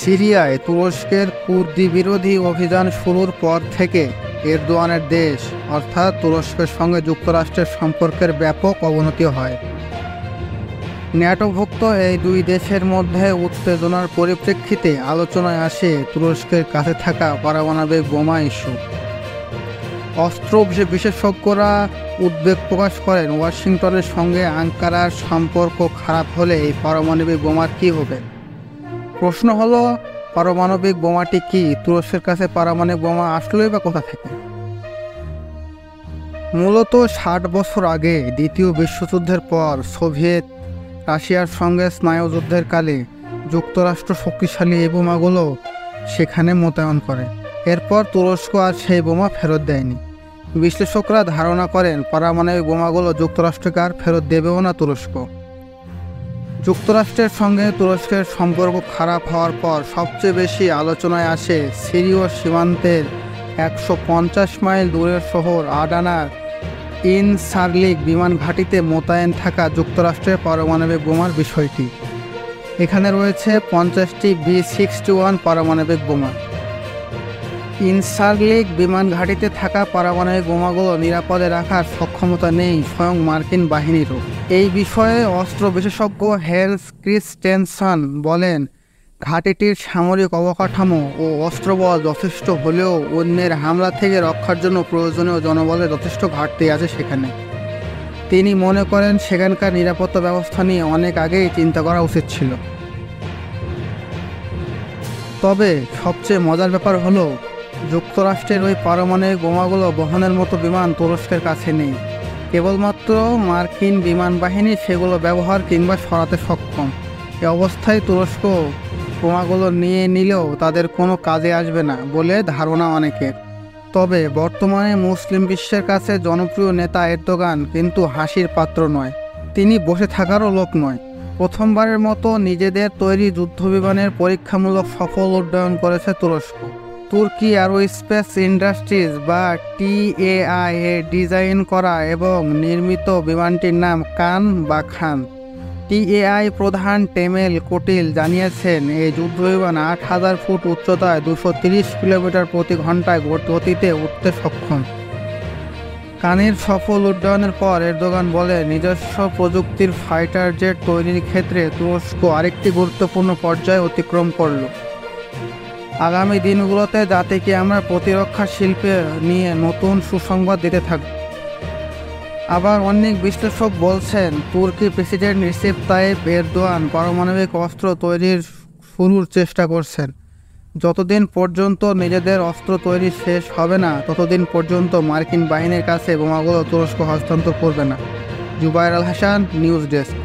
সিরিয়ায় তুরস্কের কুর্দি বিরোধী অভিযান শুরুর পর থেকে এরদোয়ানের দেশ অর্থাৎ তুরস্কের সঙ্গে যুক্তরাষ্ট্রের সম্পর্কের ব্যাপক অবনতি হয়। ন্যাটোভুক্ত এই দুই দেশের মধ্যে উত্তেজনার পরিপ্রেক্ষিতে আলোচনায় আসে তুরস্কের কাছে থাকা পারমাণবিক বোমা ইস্যু। অস্ত্র বিশেষজ্ঞরা উদ্বেগ প্রকাশ করেন ওয়াশিংটনের সঙ্গে আঙ্কারার সম্পর্ক খারাপ হলে এই পারমাণবিক বোমার কী হবে। প্রশ্ন হলো, পারমাণবিক বোমাটি কি? তুরস্কের কাছে পারমাণবিক বোমা আসলেই বা কোথা থেকে? মূলত ৬০ বছর আগে দ্বিতীয় বিশ্বযুদ্ধের পর সোভিয়েত রাশিয়ার সঙ্গে স্নায়ুযুদ্ধের কালে যুক্তরাষ্ট্র শক্তিশালী এই বোমাগুলো সেখানে মোতায়েন করে। এরপর তুরস্ক আর সেই বোমা ফেরত দেয়নি। বিশ্লেষকরা ধারণা করেন পারমাণবিক বোমাগুলো যুক্তরাষ্ট্রকে আর ফেরত দেবেও না তুরস্ক। যুক্তরাষ্ট্রের সঙ্গে তুরস্কের সম্পর্ক খারাপ হওয়ার পর সবচেয়ে বেশি আলোচনায় আসে সিরীয় সীমান্তের ১৫০ মাইল দূরের শহর আডানার ইনসারলিক বিমান ঘাঁটিতে মোতায়েন থাকা যুক্তরাষ্ট্রের পারমাণবিক বোমার বিষয়টি। এখানে রয়েছে ৫০টি B-61 পারমাণবিক বোমা। ইনসারলিক বিমান ঘাঁটিতে থাকা পারমাণবিক বোমাগুলো নিরাপদে রাখার সক্ষমতা নেই স্বয়ং মার্কিন বাহিনীরও। এই বিষয়ে অস্ত্র বিশেষজ্ঞ হেন্স ক্রিস্টেনসন বলেন, ঘাঁটিটির সামরিক অবকাঠামো ও অস্ত্রবল যথেষ্ট হলেও অন্যের হামলা থেকে রক্ষার জন্য প্রয়োজনীয় জনবলের যথেষ্ট ঘাটতি আছে সেখানে। তিনি মনে করেন সেখানকার নিরাপত্তা ব্যবস্থা নিয়ে অনেক আগেই চিন্তা করা উচিত ছিল। তবে সবচেয়ে মজার ব্যাপার হলো, যুক্তরাষ্ট্রের ওই পারমাণবিক বোমাগুলো বহনের মতো বিমান তুরস্কের কাছে নেই। কেবলমাত্র মার্কিন বিমান বাহিনী সেগুলো ব্যবহার কিংবা সরাতে সক্ষম। এ অবস্থায় তুরস্ক বোমাগুলো নিয়ে নিলেও তাদের কোনো কাজে আসবে না বলে ধারণা অনেকের। তবে বর্তমানে মুসলিম বিশ্বের কাছে জনপ্রিয় নেতা এরদোগান কিন্তু হাসির পাত্র নয়। তিনি বসে থাকারও লোক নয়। প্রথমবারের মতো নিজেদের তৈরি যুদ্ধবিমানের পরীক্ষামূলক সফল উড্ডয়ন করেছে তুরস্ক। তুর্কি অ্যারোস্পেস ইন্ডাস্ট্রিজ বা TAI এর ডিজাইন করা এবং নির্মিত বিমানটির নাম কান বা খান। TAI প্রধান টেমেল কোটিল জানিয়েছেন, এই যুদ্ধবিমান ৮,০০০ ফুট উচ্চতায় ২৩০ কিলোমিটার প্রতি ঘন্টায় গতিতে উঠতে সক্ষম। কানের সফল উড্ডয়নের পর এরদোগান বলে, নিজস্ব প্রযুক্তির ফাইটার জেট তৈরির ক্ষেত্রে তুরস্ক আরেকটি গুরুত্বপূর্ণ পর্যায়ে অতিক্রম করল। আগামী দিনগুলোতে জাতিকে আমরা প্রতিরক্ষা শিল্পে নিয়ে নতুন সুসংবাদ দিতে থাকব। আবার অনেক বিশ্লেষক বলছেন, তুর্কি প্রেসিডেন্ট রিসেপ তাইয়েপ এরদোয়ান পারমাণবিক অস্ত্র তৈরির শুরুর চেষ্টা করছেন। যতদিন পর্যন্ত নিজেদের অস্ত্র তৈরি শেষ হবে না ততদিন পর্যন্ত মার্কিন বাহিনীর কাছে বোমাগুলো তুরস্ক হস্তান্তর করবে না। Zubair Al Hasan, news desk.